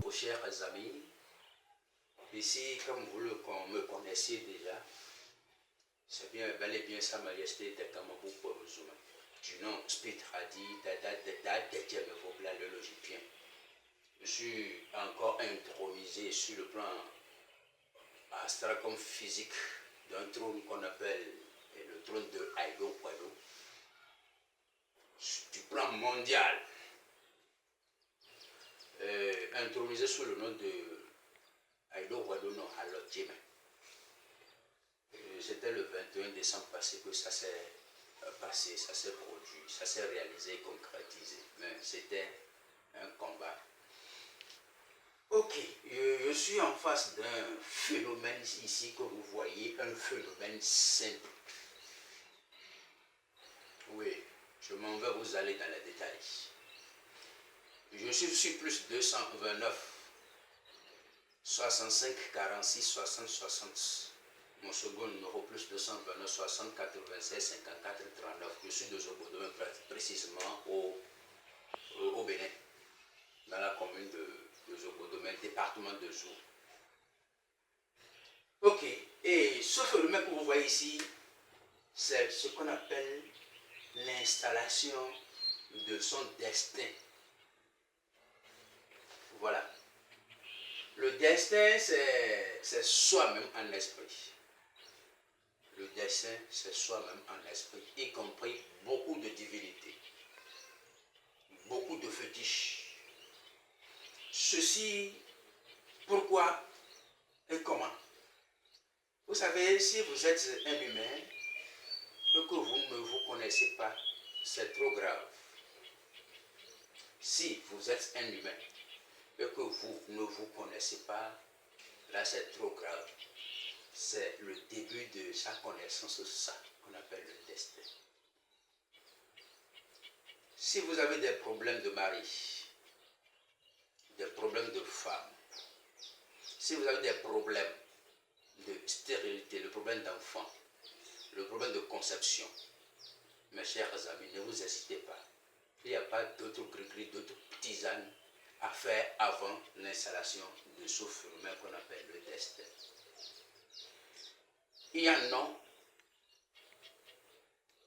Vos chers amis, ici, comme vous me connaissiez déjà, c'est bien, bel et bien Sa Majesté de Kamabou Porozuma, du nom Spit Hadi, Dada Vobla le logipien. Je suis encore intronisé sur le plan astral comme physique d'un trône qu'on appelle le trône de Aido Kwado, du plan mondial, intronisé sous le nom de Aido Kwado no Halotime. C'était le 21 décembre passé que ça s'est passé, ça s'est produit, ça s'est réalisé, concrétisé. Mais c'était un combat. Ok, je suis en face d'un phénomène ici que vous voyez, un phénomène simple. Oui, je m'en vais vous aller dans les détails. Je suis sur plus 229, 65, 46, 60, 60. Mon second numéro plus 229, 60, 96, 54, 39. Je suis de Zobodo, précisément au Bénin, dans la commune de Zobodo, mais département de Zou. Ok, et ce phénomène que vous voyez ici, c'est ce qu'on appelle l'installation de son destin. Voilà. Le destin, c'est soi-même en esprit. Le destin, c'est soi-même en esprit, y compris beaucoup de divinités, beaucoup de fétiches. Ceci, pourquoi et comment? Vous savez, si vous êtes un humain et que vous ne vous connaissez pas, c'est trop grave. Si vous êtes un humain et que vous ne vous connaissez pas, là c'est trop grave. C'est le début de sa connaissance, ça qu'on appelle le destin. Si vous avez des problèmes de mari, des problèmes de femme, si vous avez des problèmes de stérilité, le problème d'enfant, le problème de conception, mes chers amis, ne vous hésitez pas. Il n'y a pas d'autres gris-gris, d'autres tisanes à faire avant l'installation de ce phénomène qu'on appelle le destin. Il y en a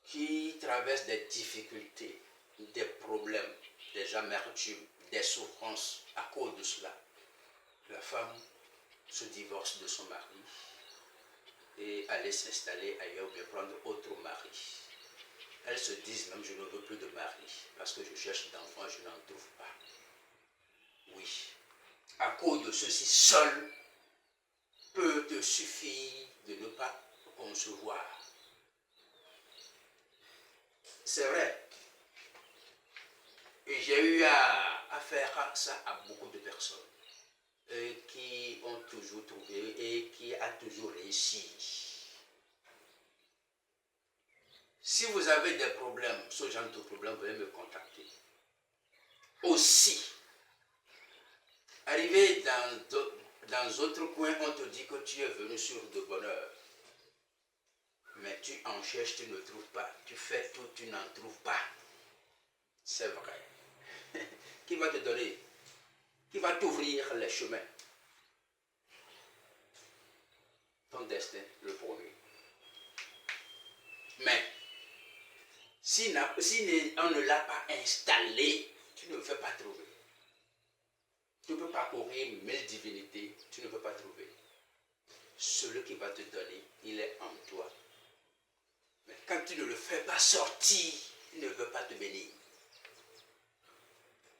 qui traversent des difficultés, des problèmes, des amertumes, des souffrances à cause de cela. La femme se divorce de son mari et aller s'installer ailleurs ou bien prendre autre mari. Elles se disent même je ne veux plus de mari parce que je cherche d'enfants, je n'en trouve pas. Oui, à cause de ceci, seul peut te suffire de ne pas concevoir. C'est vrai. Et j'ai eu à faire ça à beaucoup de personnes qui ont toujours trouvé et qui a toujours réussi. Si vous avez des problèmes, ce genre de problème, vous allez me contacter. Aussi, arrivé dans d'autres coins, on te dit que tu es venu sur de bonheur. Mais tu en cherches, tu ne trouves pas. Tu fais tout, tu n'en trouves pas. C'est vrai. Qui va te donner? Qui va t'ouvrir les chemins? Ton destin, le premier. Mais, si on ne l'a pas installé, tu ne le fais pas trouver. Tu ne peux pas courir 1000 divinités, tu ne peux pas trouver. Celui qui va te donner, il est en toi. fait pas sortir, il ne veut pas te bénir.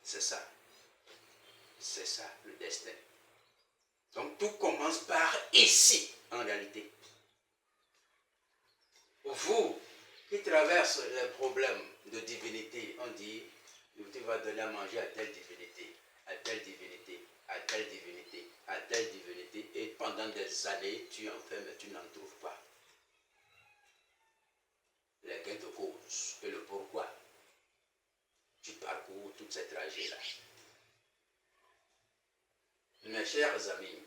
C'est ça. C'est ça le destin. Donc tout commence par ici, en réalité. Vous qui traversez les problèmes de divinité, on dit, tu vas donner à manger à telle divinité, à telle divinité, à telle divinité, à telle divinité, et pendant des années, tu en fais, mais tu n'en trouves pas. Les gains de cause et le pourquoi. Tu parcours toutes ces trajets-là. Mes chers amis,